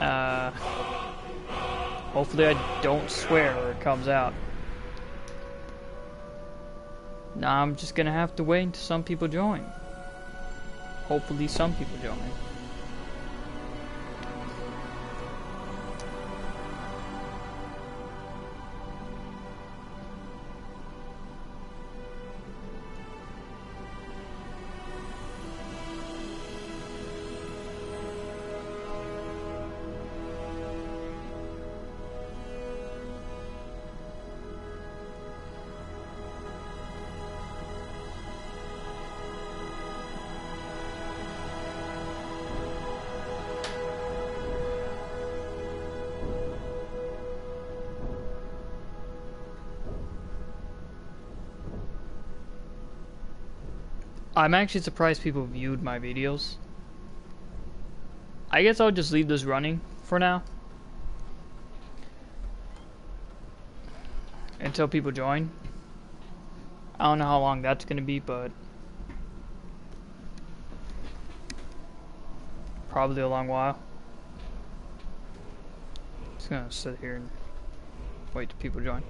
Uh, hopefully I don't swear when it comes out. Now I'm just gonna have to wait until some people join. Hopefully some people join. I'm actually surprised people viewed my videos. I guess I'll just leave this running for now. Until people join. I don't know how long that's gonna be, but probably a long while. Just gonna sit here and wait till people join.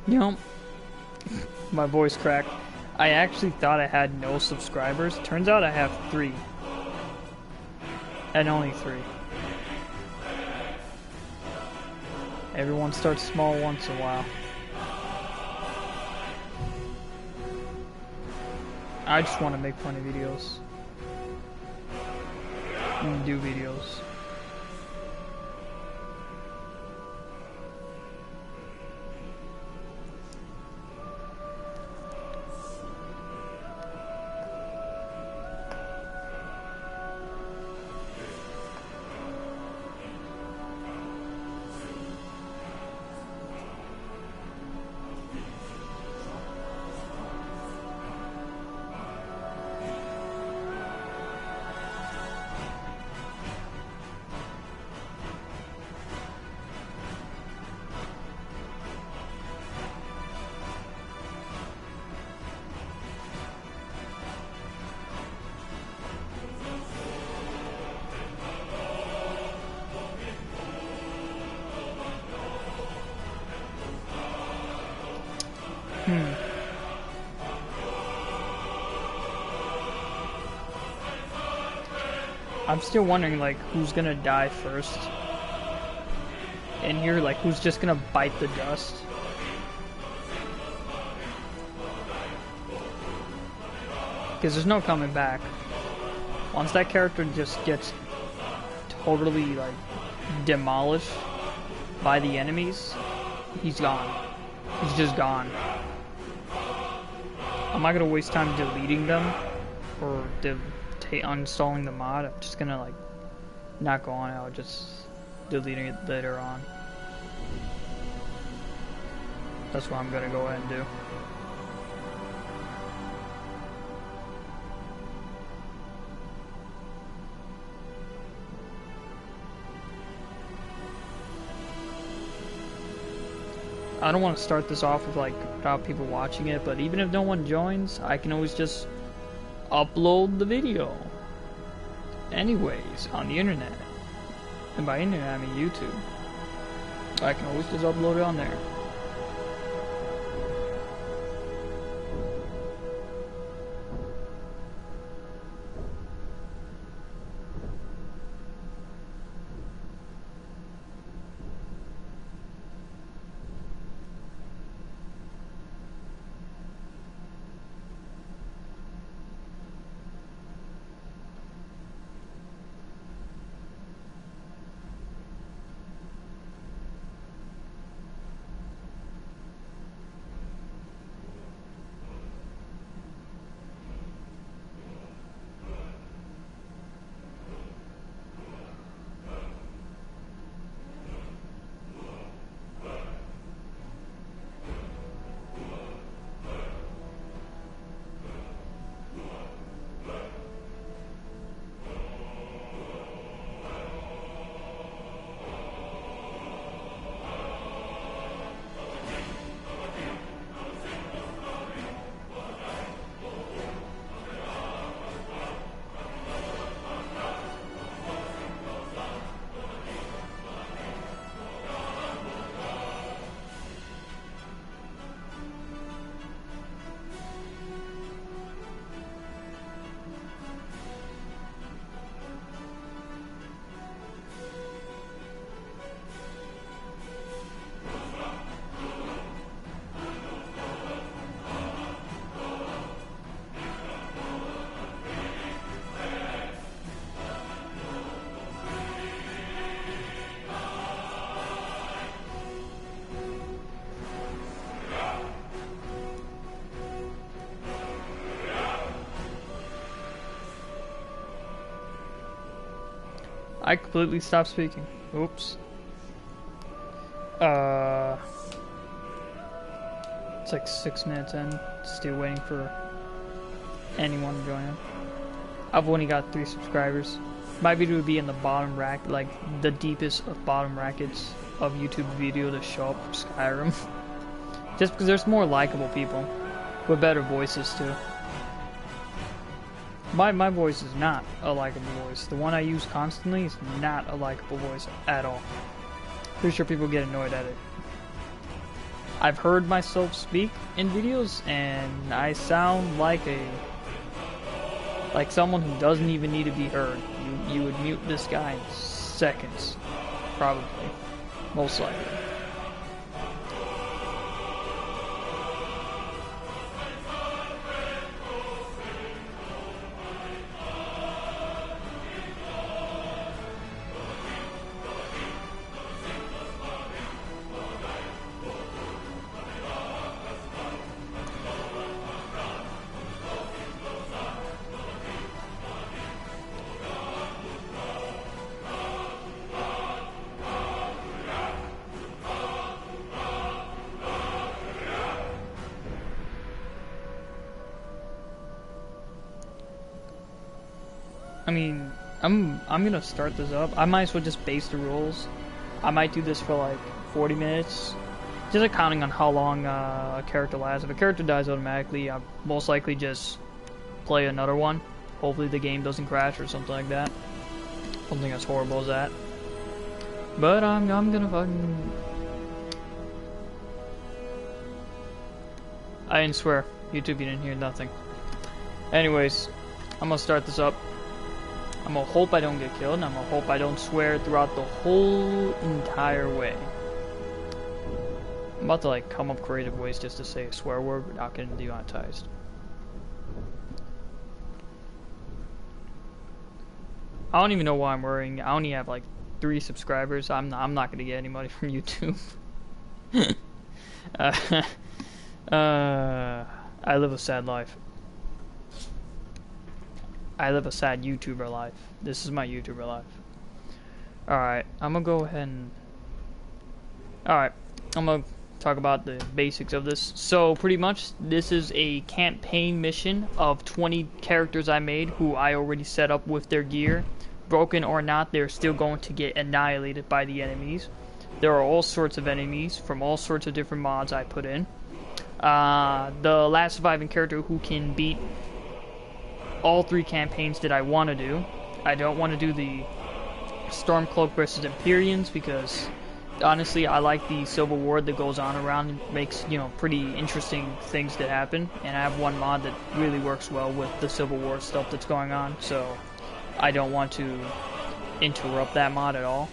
You know, my voice cracked. I actually thought I had no subscribers. Turns out I have 3. And only 3. Everyone starts small once in a while. I just want to make funny videos. And do videos. I'm still wondering, like, who's gonna die first in here, like, who's just gonna bite the dust. Because there's no coming back. Once that character just gets totally, like, demolished by the enemies, he's gone. He's just gone. I'm not gonna waste time deleting them or uninstalling the mod. I'm just gonna, like, not go on it, just deleting it later on. That's what I'm gonna go ahead and do. I don't want to start this off with, like, without people watching it, but even if no one joins, I can always just upload the video anyways on the internet. And by internet, I mean YouTube. I can always just upload it on there. I completely stopped speaking. Oops. It's like 6 minutes in. Still waiting for anyone to join in. I've only got 3 subscribers. My video would be in the bottom rack, like the deepest of bottom brackets of YouTube video to show up for Skyrim. Just because there's more likable people with better voices too. My voice is not a likable voice. The one I use constantly is not a likable voice at all. Pretty sure people get annoyed at it. I've heard myself speak in videos and I sound like someone who doesn't even need to be heard. You would mute this guy in seconds. Probably. Most likely. I mean, I'm gonna start this up. I might as well just base the rules. I might do this for like 40 minutes. Just accounting on how long a character lasts. If a character dies automatically, I'll most likely just play another one. Hopefully the game doesn't crash or something like that. Something as horrible as that. But I'm gonna fucking... I didn't swear. YouTube, you didn't hear nothing. Anyways, I'm gonna start this up. I'm gonna hope I don't get killed, and I'm gonna hope I don't swear throughout the whole entire way. I'm about to like come up creative ways just to say a swear word without getting demonetized. I don't even know why I'm worrying. I only have like 3 subscribers. I'm not gonna get any money from YouTube. I live a sad life. I live a sad YouTuber life. This is my YouTuber life. Alright, I'm gonna go ahead and... Alright, I'm gonna talk about the basics of this. So, pretty much, this is a campaign mission of 20 characters I made who I already set up with their gear. Broken or not, they're still going to get annihilated by the enemies. There are all sorts of enemies from all sorts of different mods I put in. The last surviving character who can beat all 3 campaigns that I want to do. I don't want to do the Stormcloak versus Empyreans because honestly I like the Civil War that goes on around and makes, you know, pretty interesting things that happen, and I have one mod that really works well with the Civil War stuff that's going on, so I don't want to interrupt that mod at all.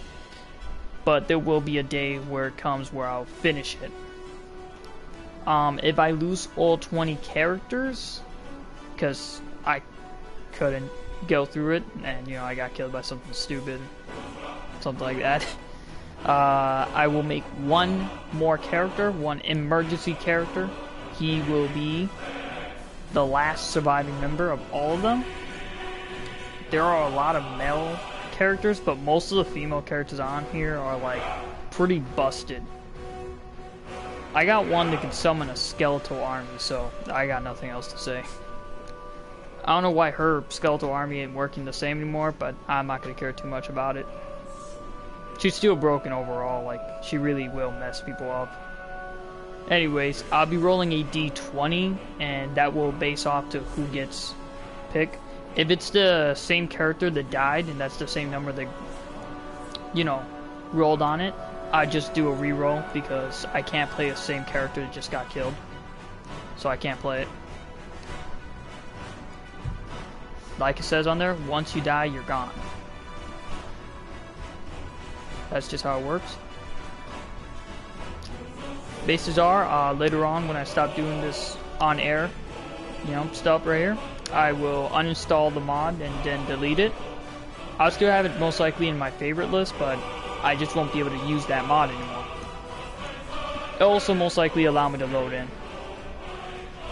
But there will be a day where it comes where I'll finish it. If I lose all 20 characters, because I couldn't go through it, and you know I got killed by something stupid, something like that. I will make one more character, one emergency character. He will be the last surviving member of all of them. There are a lot of male characters, but most of the female characters on here are like pretty busted. I got one that can summon a skeletal army, so I got nothing else to say. I don't know why her skeletal army ain't working the same anymore, but I'm not going to care too much about it. She's still broken overall, like, she really will mess people up. Anyways, I'll be rolling a d20, and that will base off to who gets picked. If it's the same character that died, and that's the same number that, you know, rolled on it, I just do a reroll, because I can't play the same character that just got killed. So I can't play it. Like it says on there, once you die, you're gone. That's just how it works. Bases are, later on when I stop doing this on air, you know, stuff right here, I will uninstall the mod and then delete it. I'll still have it most likely in my favorite list, but I just won't be able to use that mod anymore. It'll also most likely allow me to load in.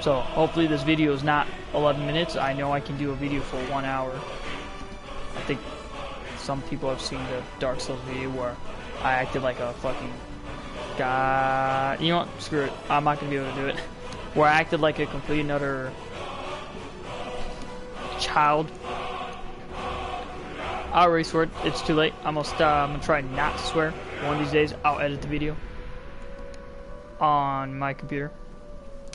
So hopefully this video is not 11 minutes. I know I can do a video for 1 hour. I think some people have seen the Dark Souls video where I acted like a fucking guy. You know what? Screw it. I'm not gonna be able to do it. Where I acted like a complete another child. I already swore. It's too late. I'm gonna try not to swear. One of these days, I'll edit the video on my computer.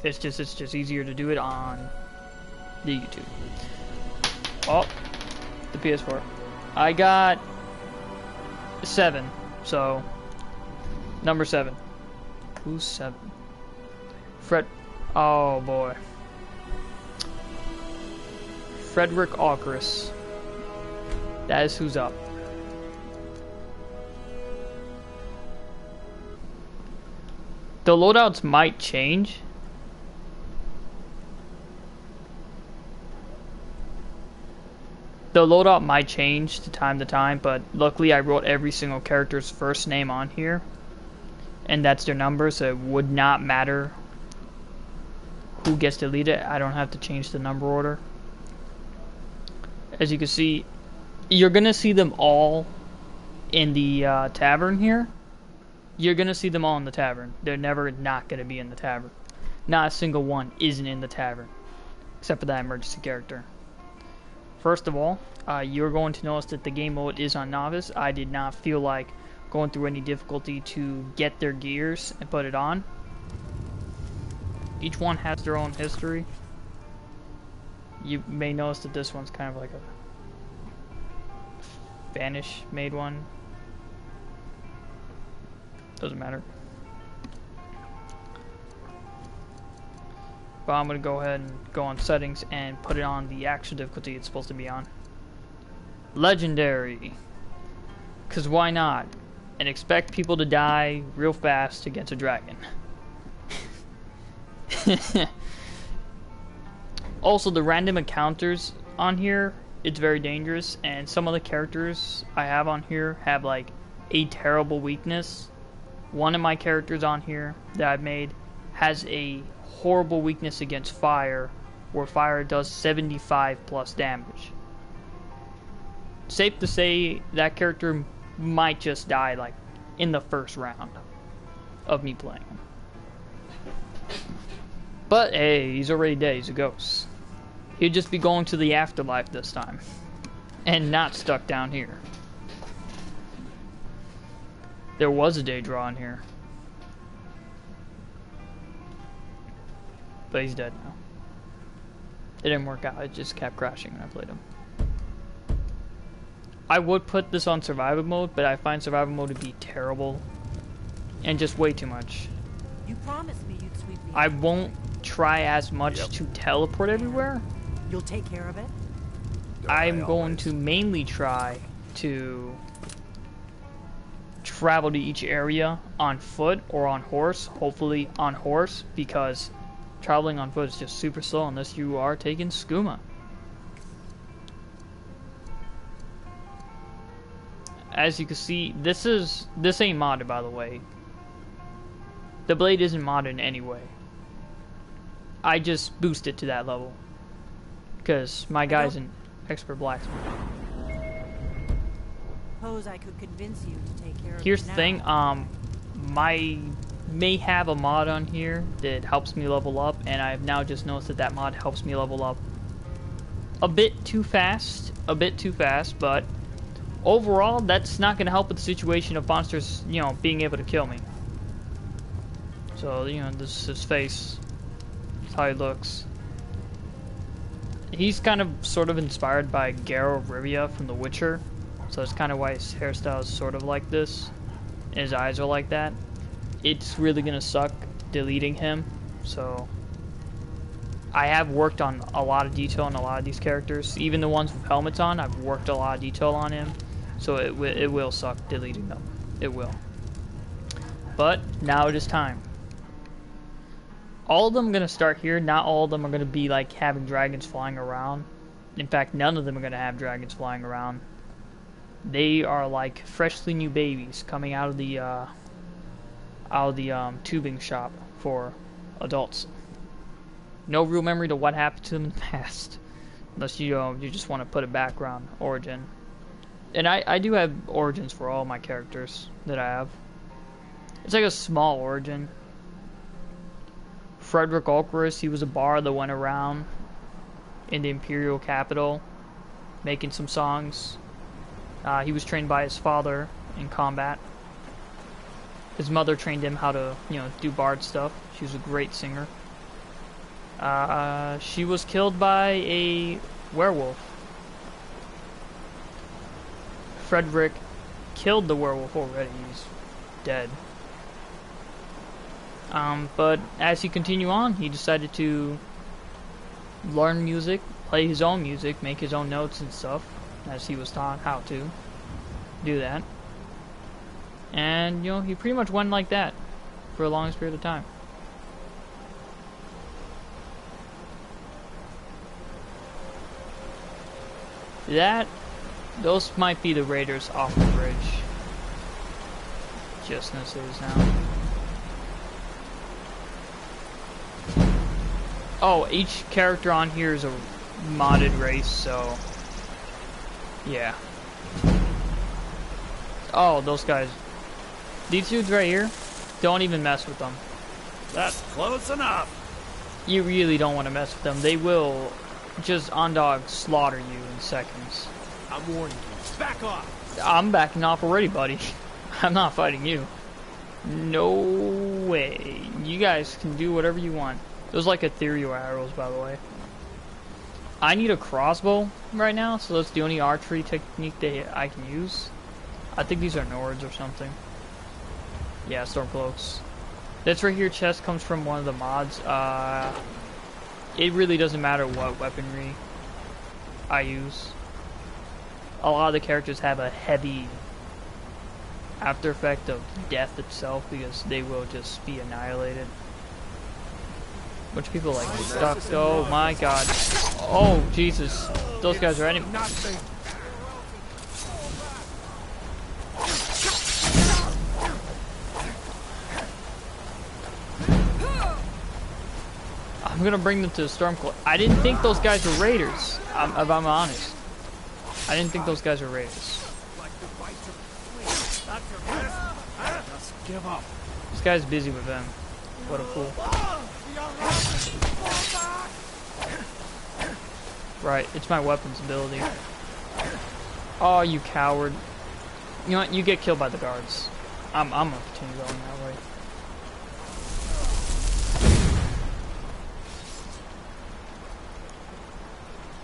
It's just easier to do it on the YouTube. Oh, the PS4. I got 7. So number 7. Who's 7? Fred. Oh boy. Frederick Alcaris. That is who's up. The loadouts might change. The loadout might change to time, but luckily I wrote every single character's first name on here. And that's their number, so it would not matter who gets deleted. I don't have to change the number order. As you can see, you're gonna see them all in the tavern here. You're gonna see them all in the tavern. They're never not gonna be in the tavern. Not a single one isn't in the tavern, except for that emergency character. First of all, you're going to notice that the game mode is on novice. I did not feel like going through any difficulty to get their gears and put it on. Each one has their own history. You may notice that this one's kind of like a Spanish made one. Doesn't matter. But I'm gonna go ahead and go on settings and put it on the actual difficulty it's supposed to be on. Legendary. Cause why not? And expect people to die real fast against a dragon. Also, the random encounters on here, it's very dangerous, and some of the characters I have on here have like a terrible weakness. One of my characters on here that I've made has a horrible weakness against fire, where fire does 75 plus damage. Safe to say that character might just die like in the first round of me playing him. But hey, he's already dead, he's a ghost. He'd just be going to the afterlife this time, and not stuck down here. There was a Daedra in here, but he's dead now. It didn't work out, it just kept crashing when I played him. I would put this on survival mode, but I find survival mode to be terrible and just way too much. You promised me you'd sweep me. I won't try as much to teleport everywhere. You'll take care of it? I'm going to mainly try to travel to each area on foot or on horse, hopefully on horse, because traveling on foot is just super slow unless you are taking skooma. As you can see, this ain't modded, by the way. The blade isn't modded in any way. I just boosted it to that level because my guy's an expert blacksmith. Suppose I could convince you to take care of it. Here's the thing, my may have a mod on here that helps me level up, and I've now just noticed that that mod helps me level up a bit too fast, but overall that's not going to help with the situation of monsters, you know, being able to kill me. So, you know, this is his face. That's how he looks. He's kind of sort of inspired by Geralt of Rivia from The Witcher. So that's kind of why his hairstyle is sort of like this. And his eyes are like that. It's really gonna suck deleting him. So I have worked on a lot of detail on a lot of these characters. Even the ones with helmets on, I've worked a lot of detail on him. So it will suck deleting them. It will. But now it is time. All of them are going to start here. Not all of them are going to be like having dragons flying around. In fact, none of them are going to have dragons flying around. They are like freshly new babies coming out of the tubing shop for adults. No real memory to what happened to them in the past, unless you just want to put a background origin. And I do have origins for all my characters that I have. It's like a small origin. Frederick Olquist, he was a bard that went around in the imperial capital making some songs. He was trained by his father in combat. His mother trained him how to, you know, do bard stuff. She was a great singer. She was killed by a werewolf. Frederick killed the werewolf already. He's dead. But as he continued on, he decided to learn music, play his own music, make his own notes and stuff, as he was taught how to do that. And, you know, he pretty much went like that for a long period of time. Those might be the raiders off the bridge. Just as it is now. Oh, each character on here is a modded race, so yeah. Oh, those guys. These dudes right here, don't even mess with them. That's close enough. You really don't want to mess with them. They will just on-dog slaughter you in seconds. I'm warning you. Back off. I'm backing off already, buddy. I'm not fighting you. No way. You guys can do whatever you want. Those like ethereal arrows, by the way. I need a crossbow right now, so that's the only archery technique that I can use. I think these are Nords or something. Yeah, Stormcloaks. This right here chest comes from one of the mods. It really doesn't matter what weaponry I use. A lot of the characters have a heavy after effect of death itself because they will just be annihilated. Bunch of people like stuck. Oh my god. Oh Jesus. Those guys are enemies. I'm gonna bring them to the Stormcloak. I didn't think those guys were raiders. If I'm honest. I didn't think those guys were raiders. Just give up. This guy's busy with them. What a fool. Right, it's my weapons ability. Oh, you coward. You know what? You get killed by the guards. I'm gonna continue going that way.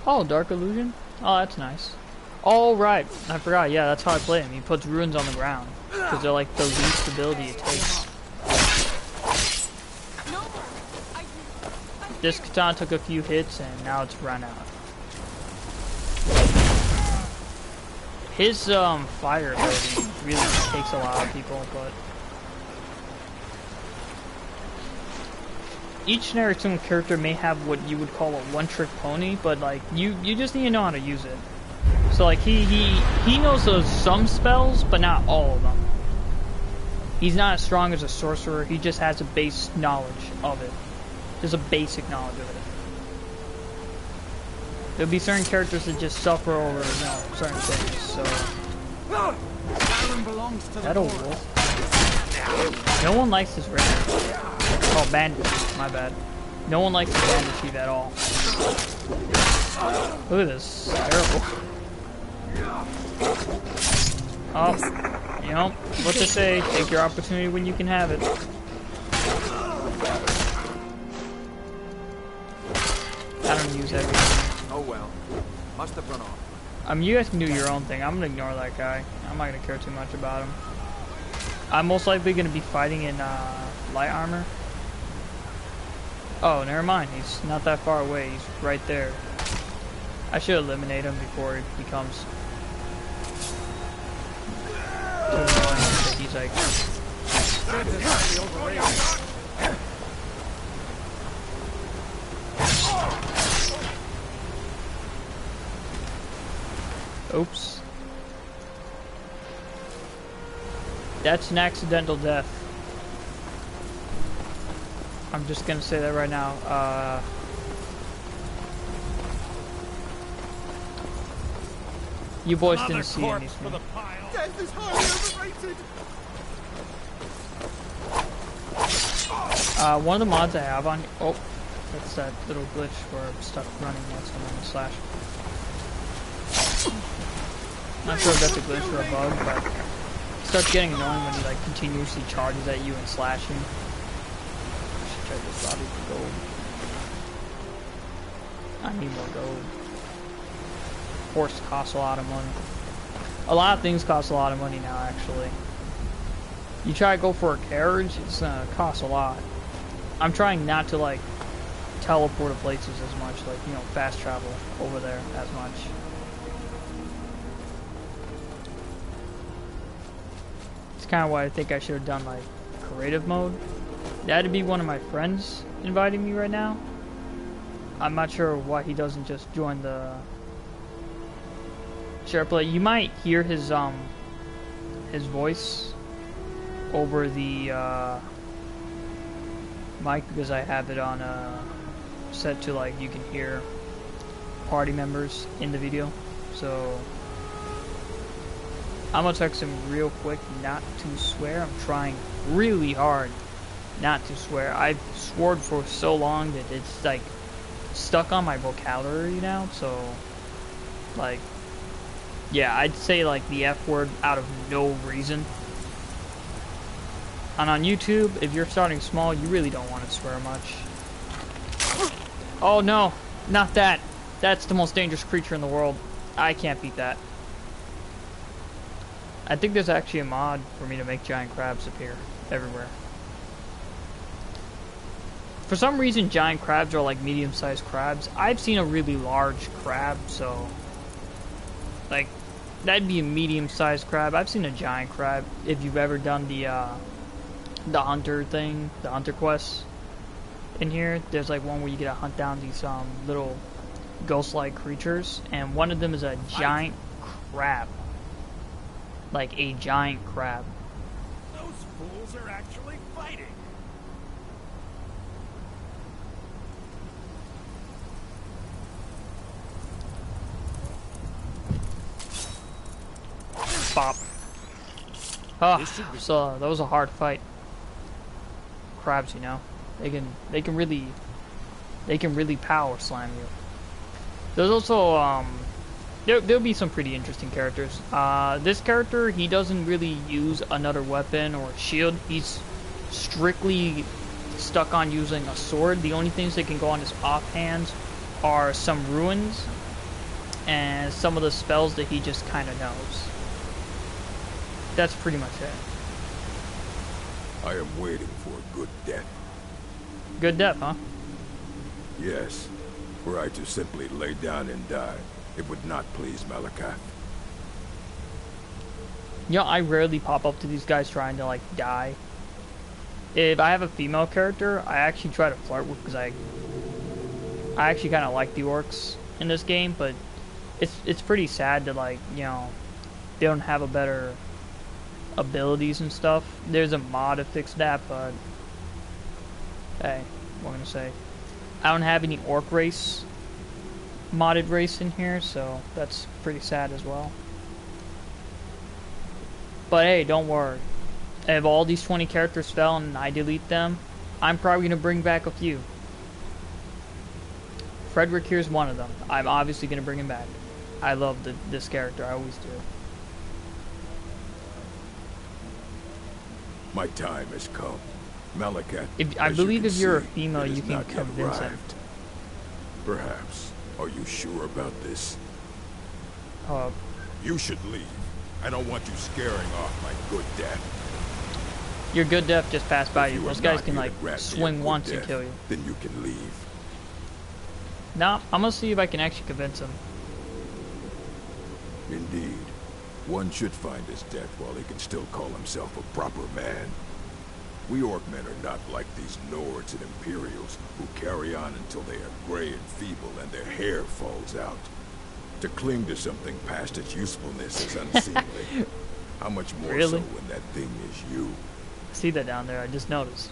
Oh, Dark Illusion? Oh, that's nice. Oh, right. I forgot. Yeah, that's how I play him. He puts ruins on the ground. Because they're like the least ability it takes. This katana took a few hits and now it's run out. His fire ability really takes a lot of people, but each and every single character may have what you would call a one-trick pony, but like you just need to know how to use it. So like he knows some spells, but not all of them. He's not as strong as a sorcerer. He just has a base knowledge of it. Just a basic knowledge of it. There'll be certain characters that just suffer over, you know, certain things. So that'll wolf. No one likes this raider. Oh, bandit. My bad. No one likes the bandit chief at all. Look at this. It's terrible. Oh, you know, what to say, take your opportunity when you can have it. I don't use everything. Oh well. Must have run off. You guys can do your own thing. I'm gonna ignore that guy. I'm not gonna care too much about him. I'm most likely gonna be fighting in light armor. Oh, never mind. He's not that far away. He's right there. I should eliminate him before he becomes too annoying. He's like. Oops. That's an accidental death. I'm just gonna say that right now. You boys Another didn't see corpse for anything. the pile. Death is highly overrated. One of the mods I have on. Oh, that's that little glitch where I'm stuck running once I'm on the slash. Not sure if that's a glitch or a bug, but it starts getting annoying when he like continuously charges at you and slashing. I should try this lobby for gold. I need more gold. Horse costs a lot of money. A lot of things cost a lot of money now, actually. You try to go for a carriage, it's gonna cost a lot. I'm trying not to like teleport to places as much, like, you know, fast travel over there as much. It's kind of why I think I should have done like creative mode. That'd be one of my friends inviting me right now. I'm not sure why he doesn't just join the share play. You might hear his voice over the mic because I have it on set to like you can hear party members in the video. So I'm gonna text him real quick not to swear. I'm trying really hard not to swear. I've sworn for so long that it's like stuck on my vocabulary now, so like yeah, I'd say like the F word out of no reason. And on YouTube, if you're starting small, you really don't want to swear much. Oh no, not that. That's the most dangerous creature in the world. I can't beat that. I think there's actually a mod for me to make giant crabs appear everywhere. For some reason, giant crabs are like medium-sized crabs. I've seen a really large crab, so like that'd be a medium-sized crab. I've seen a giant crab. If you've ever done the hunter thing, the hunter quest in here, there's like one where you get to hunt down these little ghost-like creatures, and one of them is a giant crab. Like a giant crab. Those fools are actually fighting. Bop. Oh, so that was a hard fight. Crabs, you know, they can really power slam you. There's also there'll be some pretty interesting characters. This character, he doesn't really use another weapon or shield. He's strictly stuck on using a sword. The only things that can go on his offhands are some ruins and some of the spells that he just kind of knows. That's pretty much it. I am waiting for a good death. Good death, huh? Yes. Were I to simply lay down and die, it would not please Malacath. You know, I rarely pop up to these guys trying to, like, die. If I have a female character, I actually try to flirt with, because I actually kind of like the orcs in this game, but it's pretty sad that, like, you know, they don't have a better abilities and stuff. There's a mod to fix that, but hey, what am I gonna say? I don't have any orc race modded race in here, so that's pretty sad as well. But hey, don't worry. If all these 20 characters fell and I delete them, I'm probably gonna bring back a few. Frederick here's one of them. I'm obviously gonna bring him back. I love this character. I always do. My time has come. Malacath, I as you believe can if you're a see, female, it you has can not yet convince him. arrived. Perhaps. Are you sure about this? You should leave. I don't want you scaring off my good death. Your good death just passed by If you. you are Those guys not can here like to grant me a swing good once and death, kill you. Then you can leave. Nah, I'm gonna see if I can actually convince him. Indeed. One should find his death while he can still call himself a proper man. We Orcmen are not like these Nords and Imperials who carry on until they are gray and feeble and their hair falls out. To cling to something past its usefulness is unseemly. How much more Really? so when that thing is you? I see that down there. I just noticed.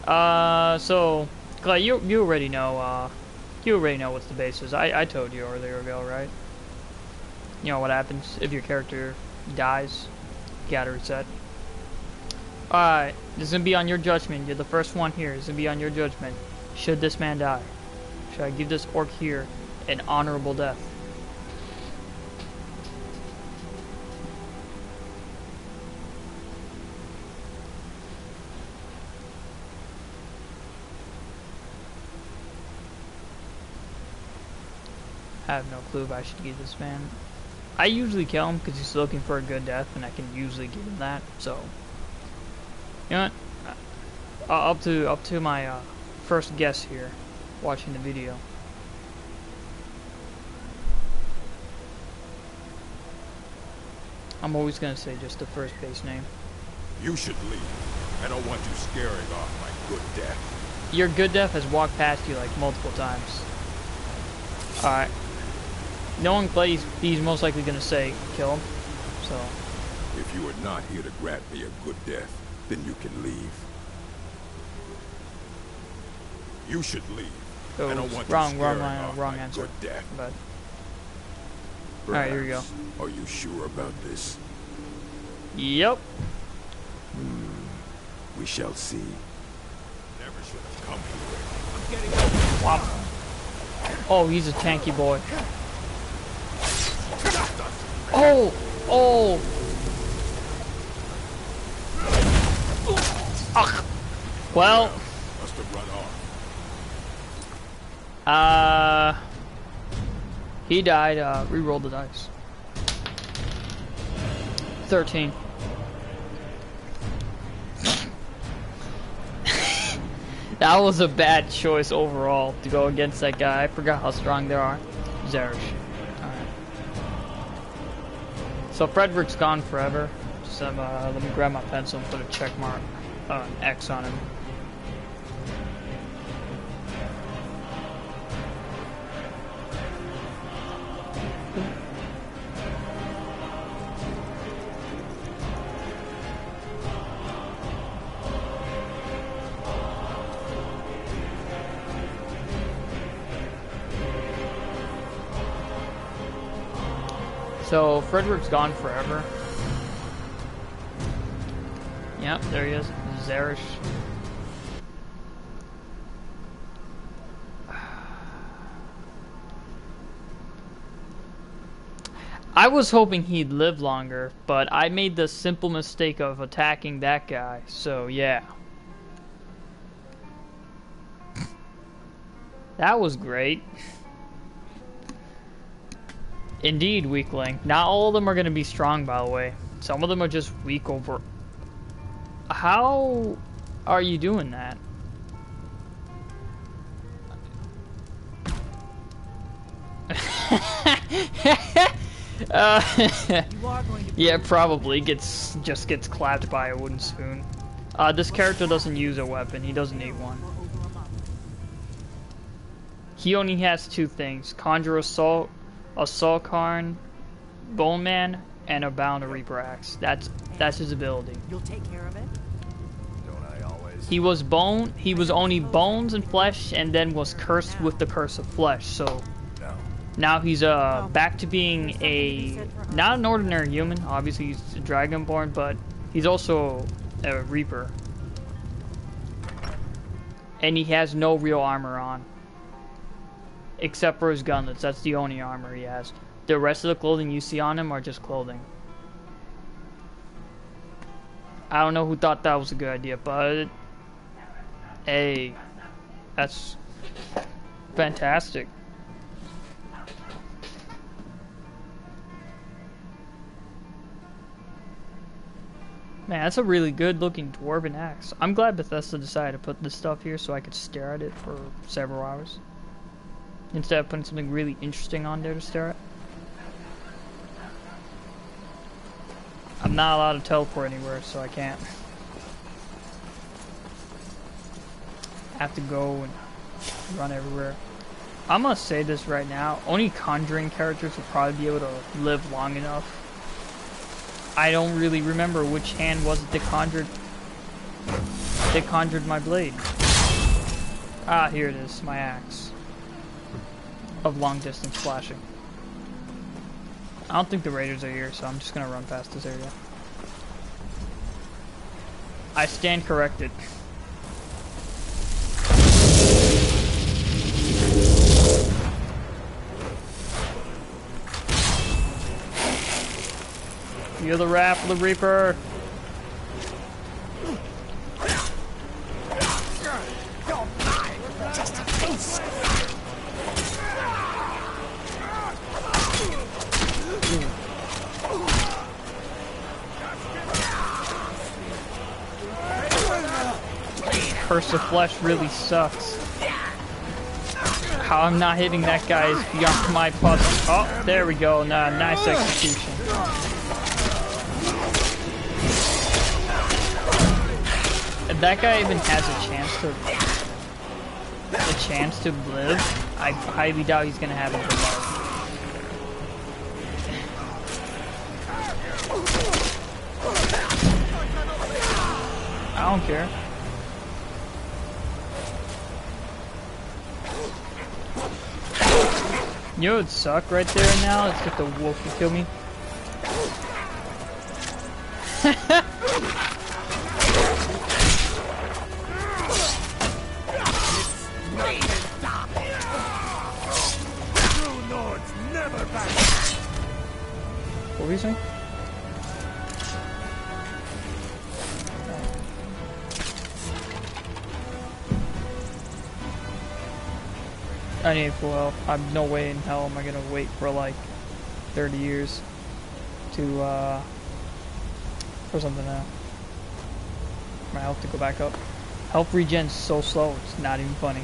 So, Clay, you already know. You already know what's the basis. I told you earlier ago, right? you know what happens if your character dies. You gotta reset. Alright, this is gonna be on your judgment. You're the first one here. This is gonna be on your judgment. Should this man die? Should I give this orc here an honorable death? I have no clue if I should give this man. I usually kill him because he's looking for a good death, and I can usually give him that. So, you know what? Up to my first guess here, watching the video. I'm always gonna say just the first base name. You should leave. I don't want you scaring off my good death. Your good death has walked past you like multiple times. Alright. No one plays, he's most likely gonna say kill him. So. If you are not here to grant me a good death, then you can leave. You should leave. Oh, I don't want wrong you scaring line, off wrong my answer. good death. But. Alright, here we go. Are you sure about this? Yep. We shall see. Never should have come here. I'm getting Wow. Oh, he's a tanky boy. Oh! Oh! Ugh. Well. Must have run off. He died. Re-roll the dice. 13. That was a bad choice overall to go against that guy. I forgot how strong they are. Zerish. Alright. So Frederick's gone forever. Just let me grab my pencil and put a check mark, an X on him. So Frederick's gone forever. Yep, there he is. Zerish. I was hoping he'd live longer, but I made the simple mistake of attacking that guy, so yeah. That was great. Indeed, weakling. Not all of them are going to be strong, by the way. Some of them are just weak over... How are you doing that? Yeah, probably. Just gets clapped by a wooden spoon. This character doesn't use a weapon. He doesn't need one. He only has two things. Conjure Assault, Assault Karn, Bone Man, and a Bound to Reaper Axe. That's his ability. You'll take care of it? Don't I always? He was only bones and flesh, and then was cursed with the curse of flesh, so No. now he's back to being not an ordinary human. Obviously he's a dragonborn, but he's also a reaper. And he has no real armor on. Except for his gauntlets, that's the only armor he has. The rest of the clothing you see on him are just clothing. I don't know who thought that was a good idea, but hey, that's fantastic. Man, that's a really good looking dwarven axe. I'm glad Bethesda decided to put this stuff here so I could stare at it for several hours. Instead of putting something really interesting on there to stare at. I'm not allowed to teleport anywhere, so I can't. I have to go and run everywhere. I'm gonna say this right now, only conjuring characters will probably be able to live long enough. I don't really remember which hand was it that conjured my blade. Ah, here it is, my axe. Of long distance flashing. I don't think the Raiders are here, so I'm just gonna run past this area. I stand corrected. You're the Wrath of the Reaper. Curse of Flesh really sucks. How I'm not hitting that guy is beyond my puzzle. Oh, there we go. Nah, nice execution. If that guy even has a chance to live, I highly doubt he's gonna have a good life. I don't care. You know what would suck right there now? It's if the wolf would kill me. What were you saying? I need full health. I'm no way in hell am I gonna wait for like 30 years to for something now. My health to go back up. Health regen's so slow, it's not even funny.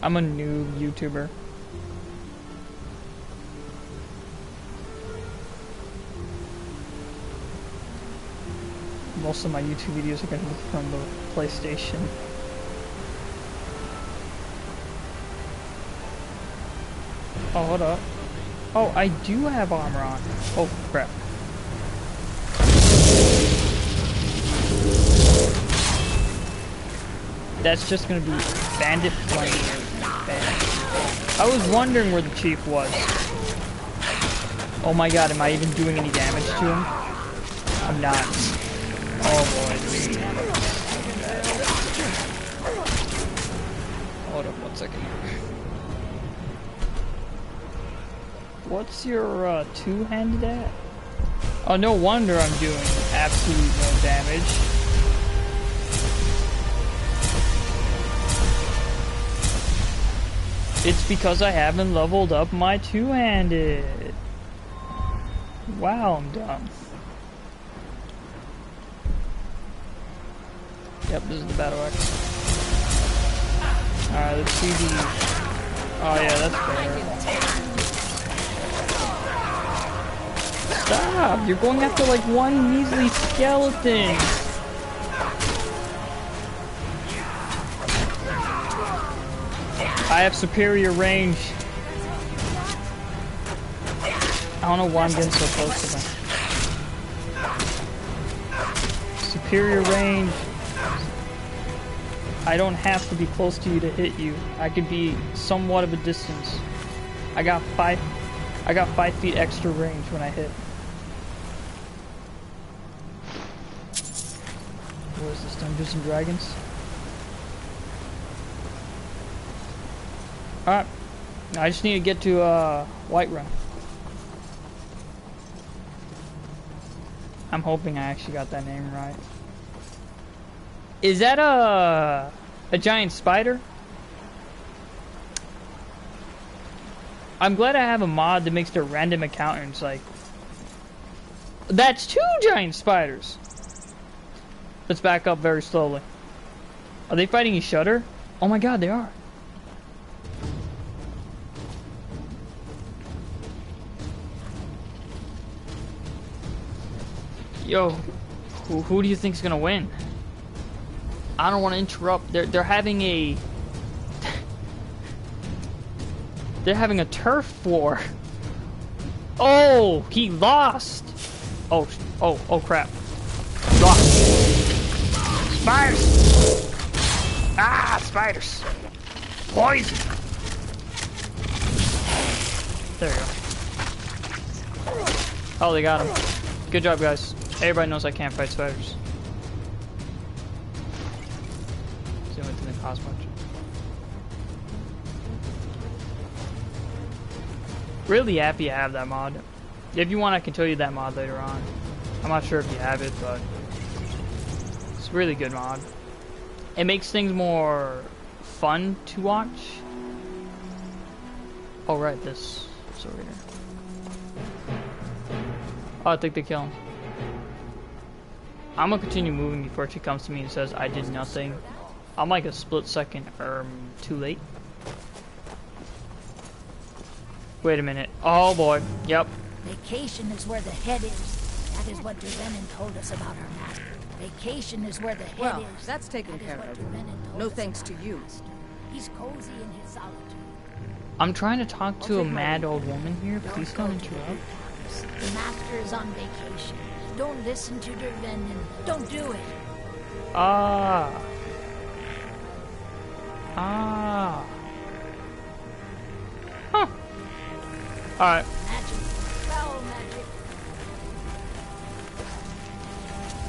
I'm a noob YouTuber. Most of my YouTube videos are going to be from the PlayStation. Oh, hold up. Oh, I do have armor on. Oh, crap. That's just going to be bandit flame. I was wondering where the chief was. Oh my god, am I even doing any damage to him? I'm not. Oh boy. Hold up 1 second. What's your two-handed at? Oh, no wonder I'm doing absolutely no damage. It's because I haven't leveled up my two-handed. Wow, I'm dumb. Yep, this is the battle axe. Alright, let's see the... Oh yeah, that's fair. Stop! You're going after like one measly skeleton! I have superior range. I don't know why I'm getting so close to them. Superior range. I don't have to be close to you to hit you. I could be somewhat of a distance. I got 5 feet extra range when I hit. What is this, Dungeons and Dragons? Alright, I just need to get to Whiterun. I'm hoping I actually got that name right. Is that a giant spider? I'm glad I have a mod that makes their random encounters like... That's 2 giant spiders! Let's back up very slowly. Are they fighting each other? Oh my god, they are. Yo, who do you think's gonna win? I don't want to interrupt. They're having a they're having a turf war. Oh, he lost. Oh crap. Lost. Spiders. Ah, spiders. Poison. There you go. Oh, they got him. Good job, guys. Everybody knows I can't fight spiders. See what didn't cost much. Really happy I have that mod. If you want, I can tell you that mod later on. I'm not sure if you have it, but it's a really good mod. It makes things more fun to watch. Oh right, this is over here. Oh, I think they kill him. I'm gonna continue moving before she comes to me and says I did nothing. I'm like a split second too late. Wait a minute. Oh boy. Yep. Vacation is where the head is. That is what Dervenin told us about our master. Vacation is where the head Well, is. that's taken That is care what of. Dervenin told No us thanks about to our you. master. He's cozy in his solitude. I'm trying to talk to a take my mad leave. old woman here. Don't Please go don't to interrupt. Paris. The master is on vacation. Don't listen to Dervenin. Don't do it. Ah. Huh. Alright. Magic. Foul magic.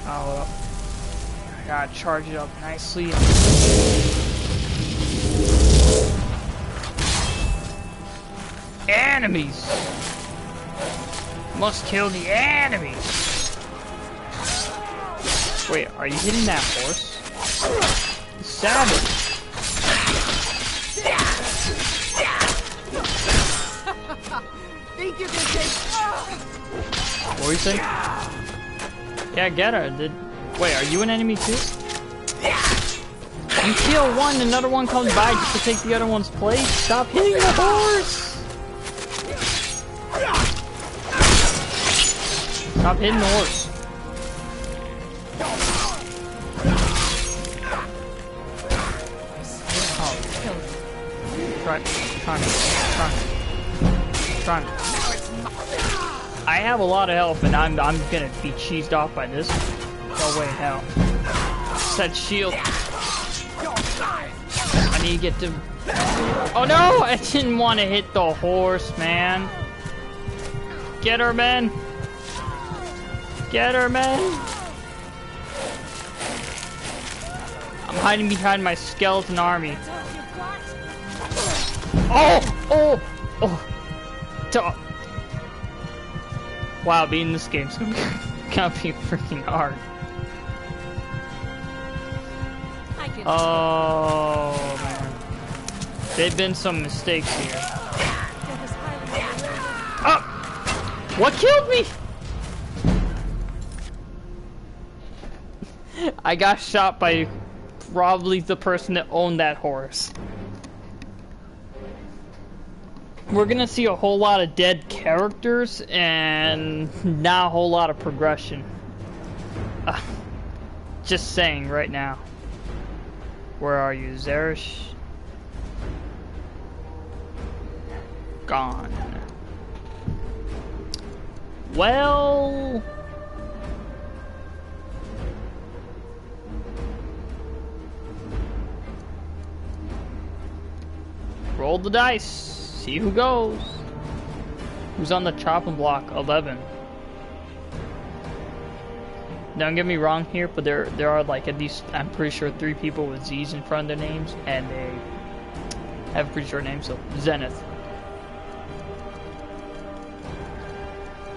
Oh, well. I gotta charge it up nicely. Enemies! Must kill the enemies! Wait, are you hitting that horse? Savage! Think you can take... What were you saying? Yeah, get her. Wait, are you an enemy too? You kill one, another one comes by just to take the other one's place. Stop hitting the horse! Stop hitting the horse. Oh, try me. I have a lot of health, and I'm gonna be cheesed off by this. No way in hell. Set shield. I need to get to. Oh no! I didn't want to hit the horse, man. Get her, man. Get her, man. I'm hiding behind my skeleton army. Oh! Wow, beating this game's gonna be freaking hard. Oh man, there've been some mistakes here. Oh! What killed me? I got shot by probably the person that owned that horse. We're gonna see a whole lot of dead characters and not a whole lot of progression. Just saying right now. Where are you, Zerish? Gone. Well... roll the dice. See who goes. Who's on the chopping block? 11. Don't get me wrong here, but there are like at least, I'm pretty sure, 3 people with Z's in front of their names, and they have a pretty short name, so Zenith.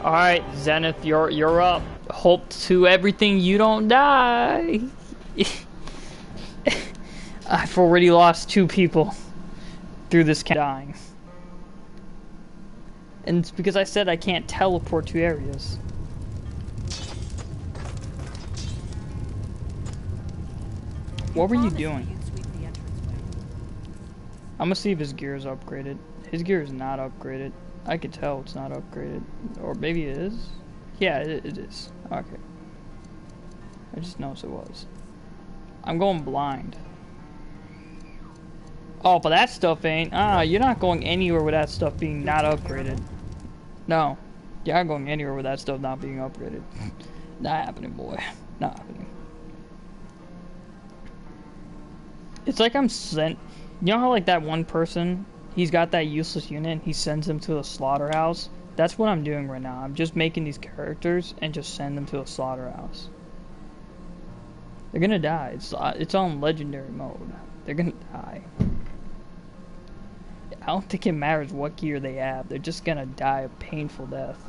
Alright, Zenith, you're up. Hope to everything you don't die. I've already lost 2 people through this dying. And it's because I said I can't teleport to areas. What were you doing? I'm gonna see if his gear is upgraded. His gear is not upgraded. I could tell it's not upgraded. Or maybe it is? Yeah, it is. Okay. I just noticed it was. I'm going blind. Oh, but that stuff ain't. You're not going anywhere with that stuff being not upgraded. No. You're not going anywhere with that stuff not being upgraded. Not happening, boy. Not happening. It's like I'm sent. You know how, like, that one person, he's got that useless unit and he sends him to a slaughterhouse? That's what I'm doing right now. I'm just making these characters and just send them to a slaughterhouse. They're gonna die. It's on legendary mode. They're gonna die. I don't think it matters what gear they have. They're just gonna die a painful death.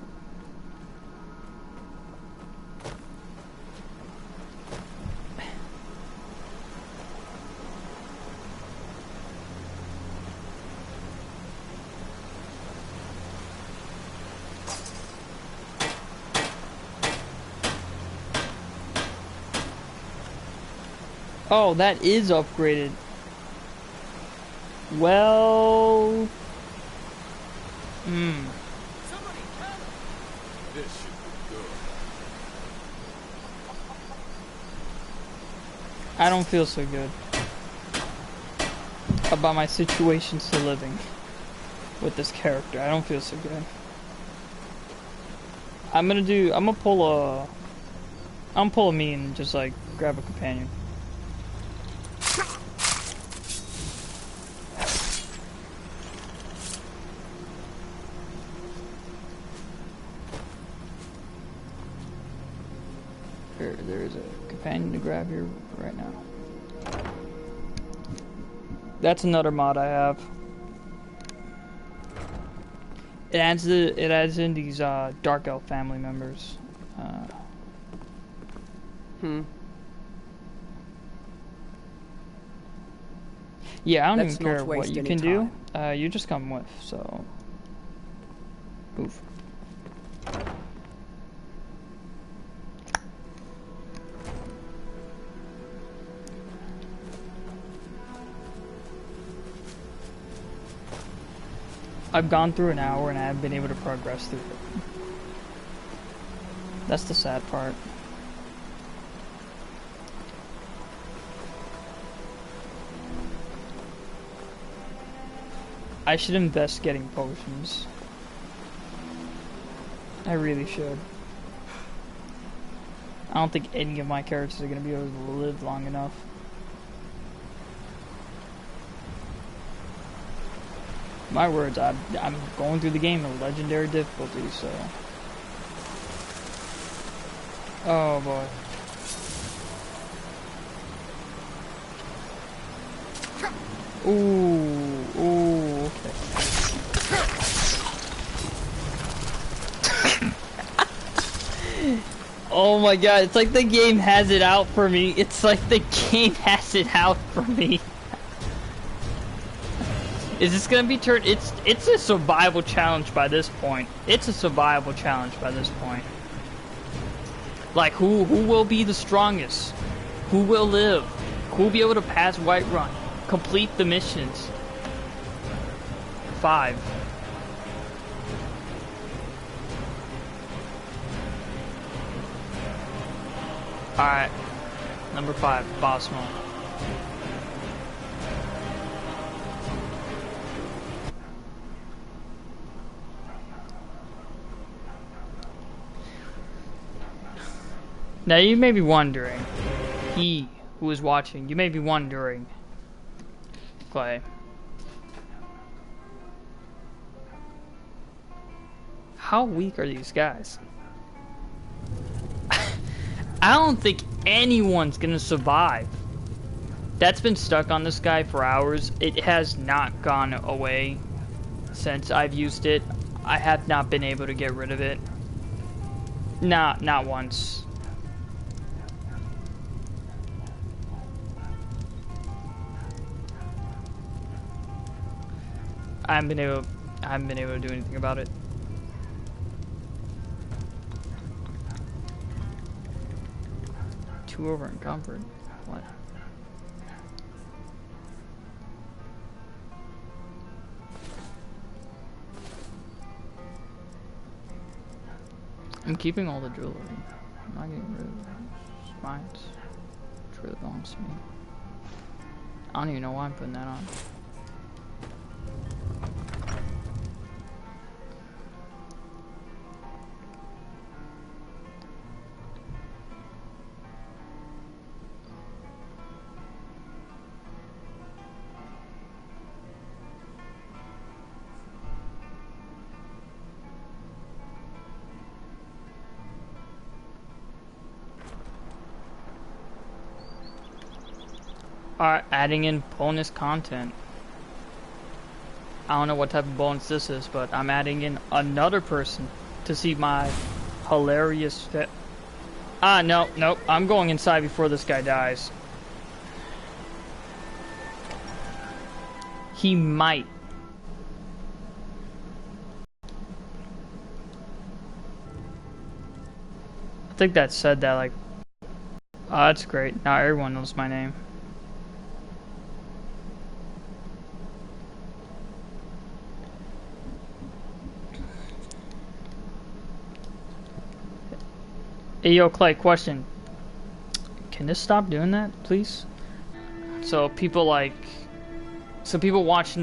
Oh, that is upgraded. Well... This should be good. I don't feel so good about my situation still living with this character. I don't feel so good. I'm gonna pull a me and just like grab a companion. There's a companion to grab here right now. That's another mod I have. It adds in these Dark Elf family members. Yeah, I don't even care what you can do. You just come with, so. Oof. I've gone through an hour and I haven't been able to progress through it. That's the sad part. I should invest getting potions. I really should. I don't think any of my characters are going to be able to live long enough. My words, I'm going through the game at legendary difficulty, so. Oh boy. Ooh, okay. Oh my god, it's like the game has it out for me. It's like the game has it out for me. Is this gonna be turned? It's a survival challenge by this point. It's a survival challenge by this point. Like who will be the strongest? Who will live? Who will be able to pass Whiterun? Complete the missions. 5. Alright. Number 5, boss mode. Now you may be wondering, he who is watching, you may be wondering, Clay, how weak are these guys? I don't think anyone's gonna survive. That's been stuck on this guy for hours. It has not gone away since I've used it. I have not been able to get rid of it. Not once. I haven't been able to do anything about it. Two over in comfort. What? I'm keeping all the jewelry. I'm not getting rid of spines. really belongs to me. I don't even know why I'm putting that on. Alright, adding in bonus content. I don't know what type of bonus this is, but I'm adding in another person to see my hilarious fit. Ah, no, nope. I'm going inside before this guy dies. He might. I think that said that, like, oh, that's great. Now everyone knows my name. Hey, yo, Clay, question. Can this stop doing that, please? So people watching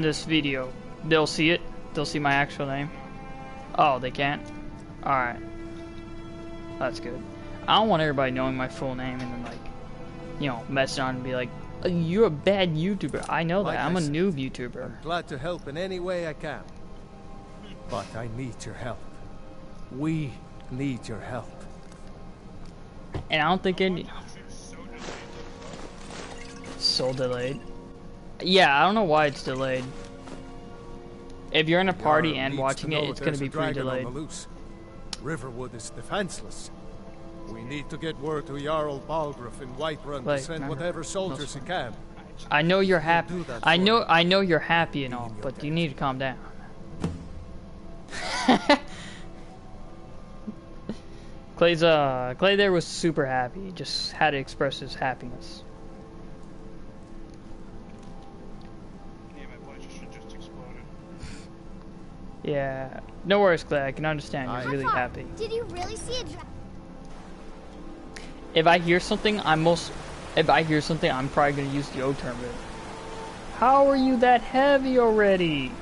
this video, they'll see it? They'll see my actual name? Oh, they can't? Alright. That's good. I don't want everybody knowing my full name and then, like, you know, messing on and be like, you're a bad YouTuber. I know that. I'm a noob YouTuber. I'm glad to help in any way I can. But I need your help. We need your help. And I don't think any... So delayed. Yeah, I don't know why it's delayed. If you're in a party and watching it, it's gonna be pretty delayed. Riverwood is defenseless. We need to get word to Jarl Balgruuf in Whiterun to send whatever soldiers he can. I know you're happy. I know you're happy and all, but you need to calm down. Clay there was super happy. He just had to express his happiness. Yeah, my voice just exploded. Yeah. No worries, Clay. I can understand. You're really happy. Did you really see a dragon? If I hear something, I'm probably gonna use the O-term. How are you that heavy already?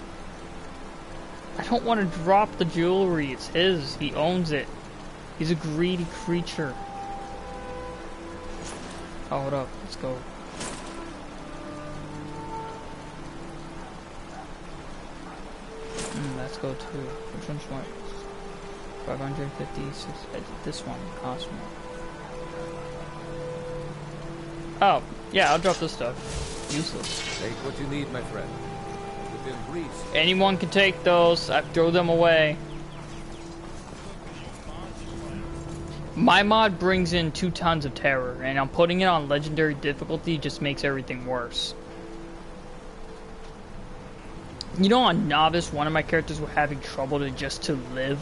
I don't want to drop the jewelry. It's his. He owns it. He's a greedy creature. Oh, hold up. Let's go. Let's go to... Which one's more? 550, this one costs more. Oh, yeah, I'll drop this stuff. Useless. Take what you need, my friend. Within reach. Anyone can take those. I throw them away. My mod brings in 2 tons of terror, and I'm putting it on legendary difficulty just makes everything worse. You know, on novice, one of my characters were having trouble to live.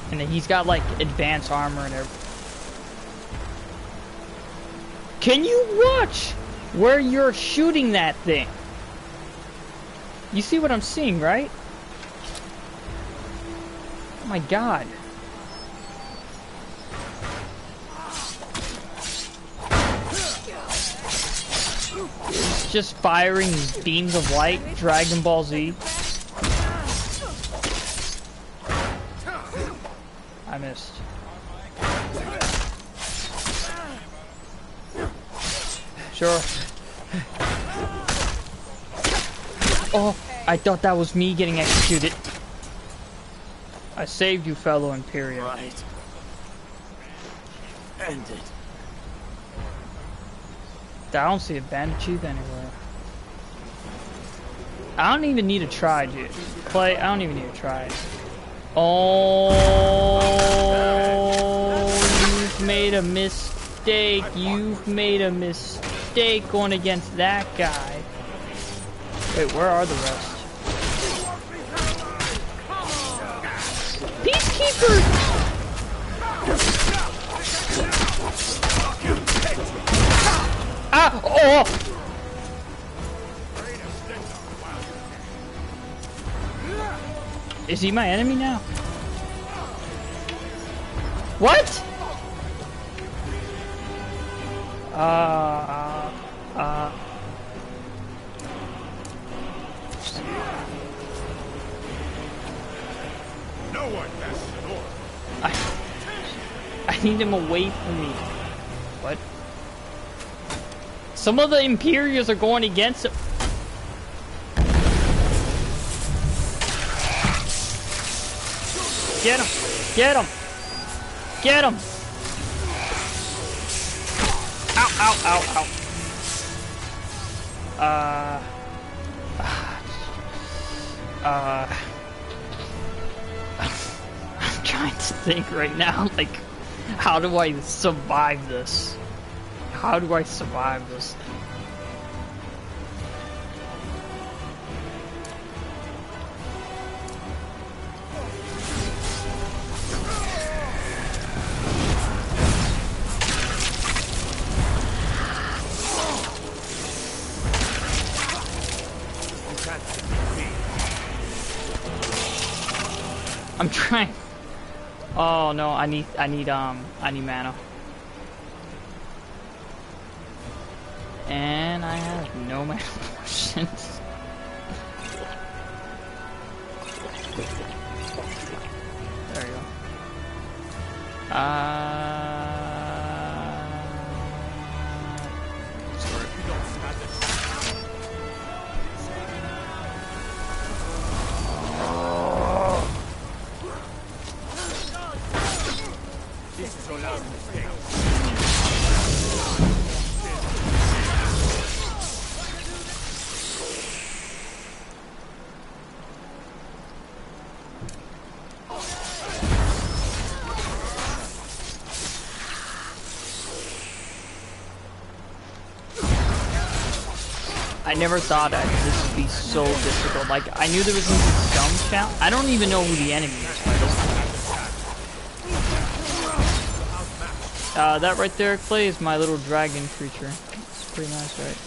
And then he's got like advanced armor and everything. Can you watch where you're shooting that thing? You see what I'm seeing, right? Oh my god. It's just firing beams of light, Dragon Ball Z. I missed. Sure. Oh, I thought that was me getting executed. I saved you, fellow Imperial. Right. End it. I don't see a bandage anywhere. I don't even need to try, dude. Clay, I don't even need to try it. Oh, you've made a mistake. You've made a mistake going against that guy. Wait, where are the rest? Peacekeepers! Ah! Oh! Is he my enemy now? What? No one has sword. I need him away from me. What? Some of the Imperials are going against him. Get him! Get him! Get him! Ow, ow, ow, ow. I'm trying to think right now, like, how do I survive this? How do I survive this? I'm trying. Oh no, I need mana. And I have no mana potions. There you go. I never thought this would be so difficult. Like, I knew there was gonna be some challenge. I don't even know who the enemy is by this time. That right there, Clay, is my little dragon creature. It's pretty nice, right?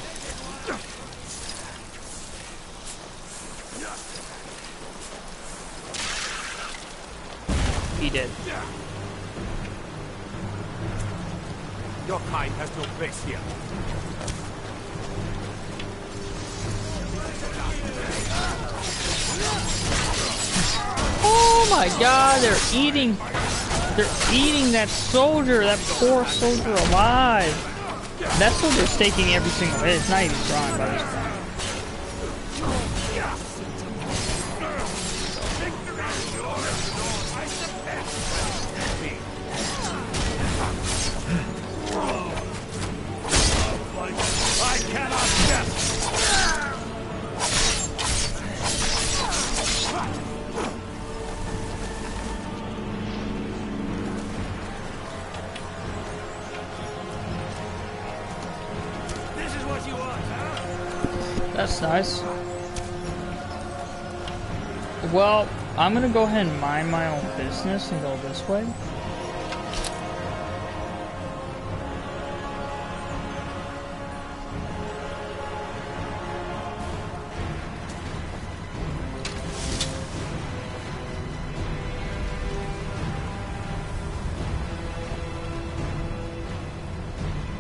He did. Your kind has no place here. Oh my god, they're eating that soldier, that poor soldier alive. That soldier's taking every single hit. It's not even trying by this point. I cannot guess. That's nice. Well, I'm gonna go ahead and mind my own business and go this way.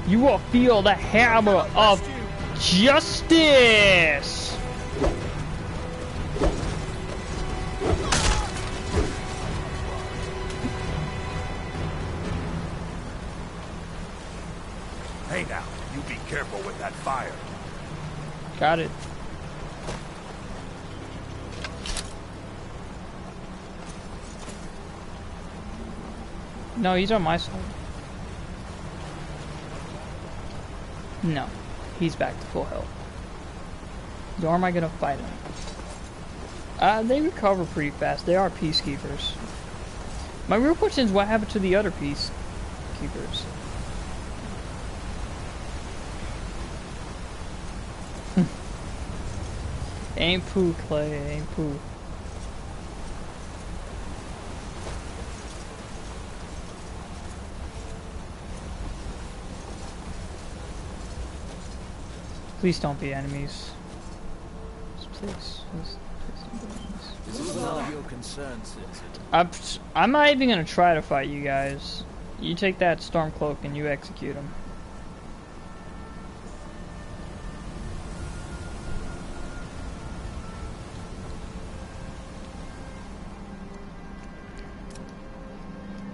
You will feel the hammer of justice! Hey now, you be careful with that fire. Got it. No, he's on my side. No. He's back to full health. Nor am I gonna fight him. They recover pretty fast. They are peacekeepers. My real question is what happened to the other peacekeepers? Ain't poo, Clay. Ain't poo. Please don't be enemies. Please don't be enemies. This is none of your concern, citizen. I'm not even gonna try to fight you guys. You take that Stormcloak and you execute him.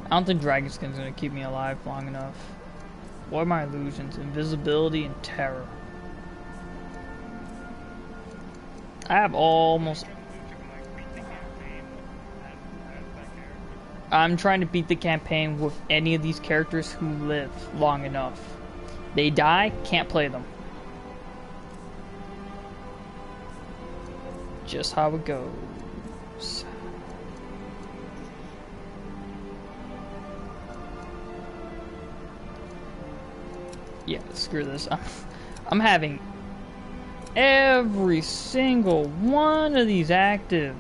I don't think Dragonskin's gonna keep me alive long enough. What are my illusions? Invisibility and terror. I have almost... I'm trying to beat the campaign with any of these characters who live long enough. They die, can't play them. Just how it goes. Yeah, screw this. I'm having every single one of these active.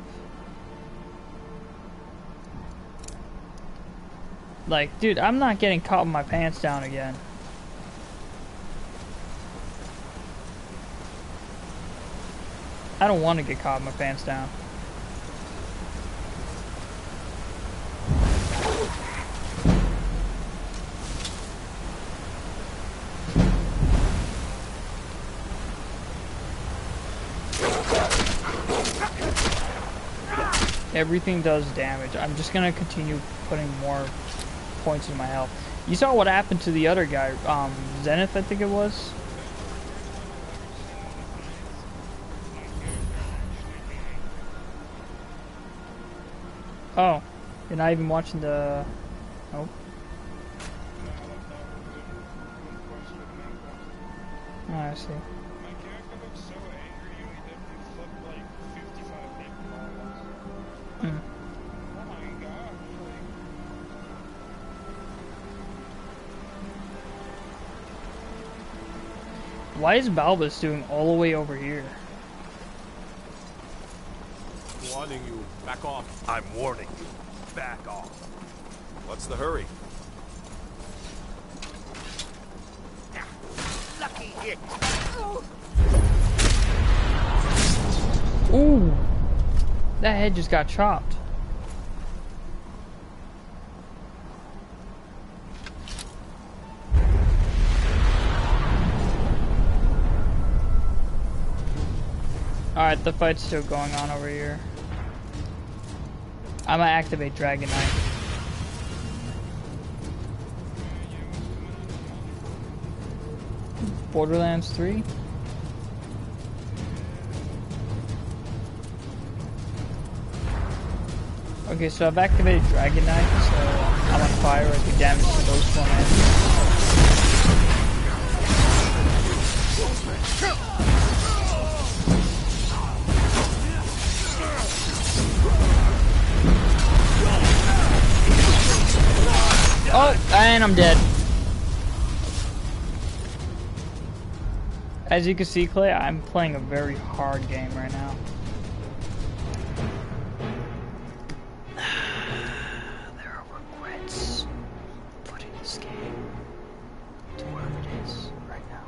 Like, dude, I'm not getting caught with my pants down again. I don't want to get caught with my pants down. Everything does damage. I'm just gonna continue putting more points in my health. You saw what happened to the other guy, Zenith, I think it was. Oh, you're not even watching the... Nope. Oh, I see. Why is Balbus doing all the way over here? Warning you, back off. I'm warning you, back off. What's the hurry? Lucky hit. Ooh, that head just got chopped. Alright, the fight's still going on over here. I'm gonna activate Dragon Knight. Borderlands 3? Okay, so I've activated Dragon Knight, so I'm on fire. I do damage to those four enemies. Oh, and I'm dead. As you can see, Clay, I'm playing a very hard game right now. There are regrets putting this game to where it is right now.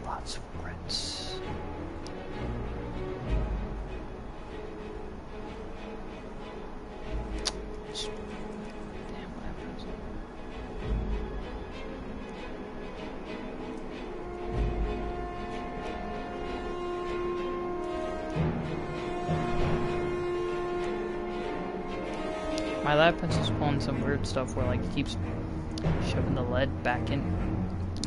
Lots of regrets. My lab pencil's pulling some weird stuff where like it keeps shoving the lead back in.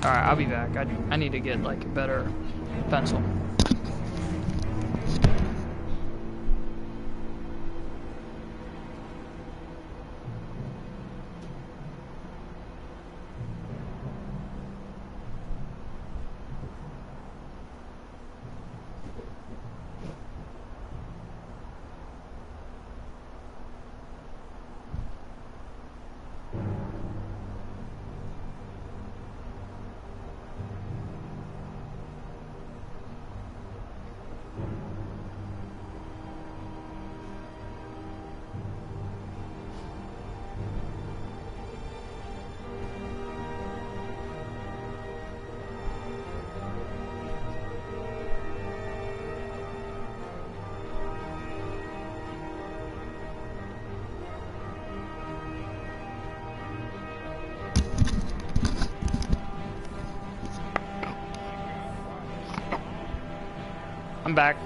Alright, I'll be back. I need to get like a better pencil. I'm back.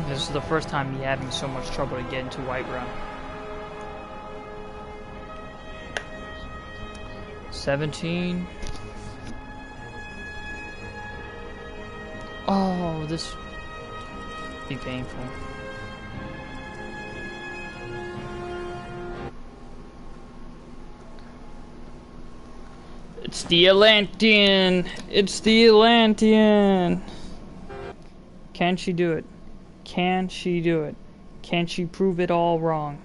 This is the first time he having so much trouble to get into Whiterun. 17. Oh, this be painful. It's the Atlantean! It's the Atlantean! Can she do it? Can she do it? Can she prove it all wrong?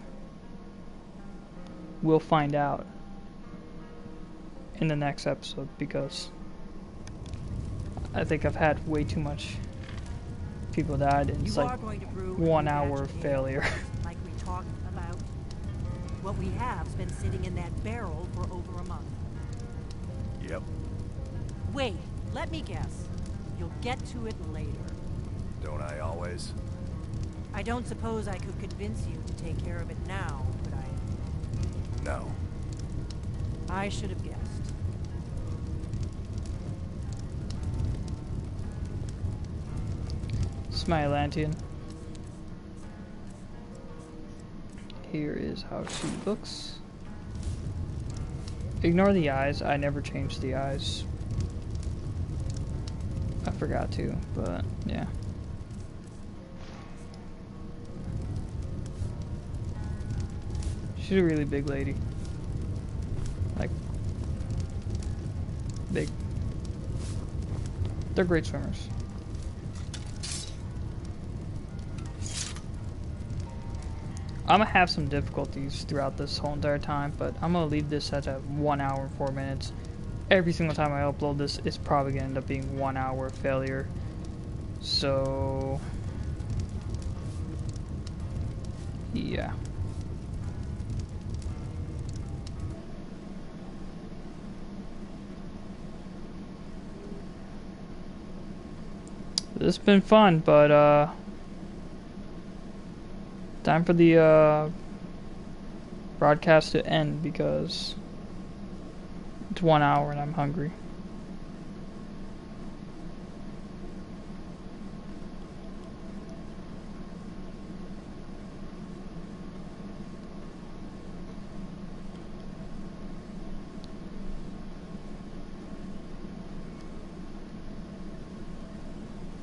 We'll find out in the next episode, because I think I've had way too much people died and it's like 1 hour failure. Like we talked about. What we have's been sitting in that barrel for over a month. Yep. Wait, let me guess. You'll get to it later. Don't I always? I don't suppose I could convince you to take care of it now, could I? No. I should have guessed. This is my Atlantean. Here is how she looks. Ignore the eyes. I never changed the eyes. I forgot to, but yeah. She's a really big lady. Like, big. They're great swimmers. I'm gonna have some difficulties throughout this whole entire time, but I'm gonna leave this at 1 hour and 4 minutes. Every single time I upload this, it's probably gonna end up being 1 hour failure. So, yeah. This has been fun, but time for the broadcast to end because it's 1 hour and I'm hungry.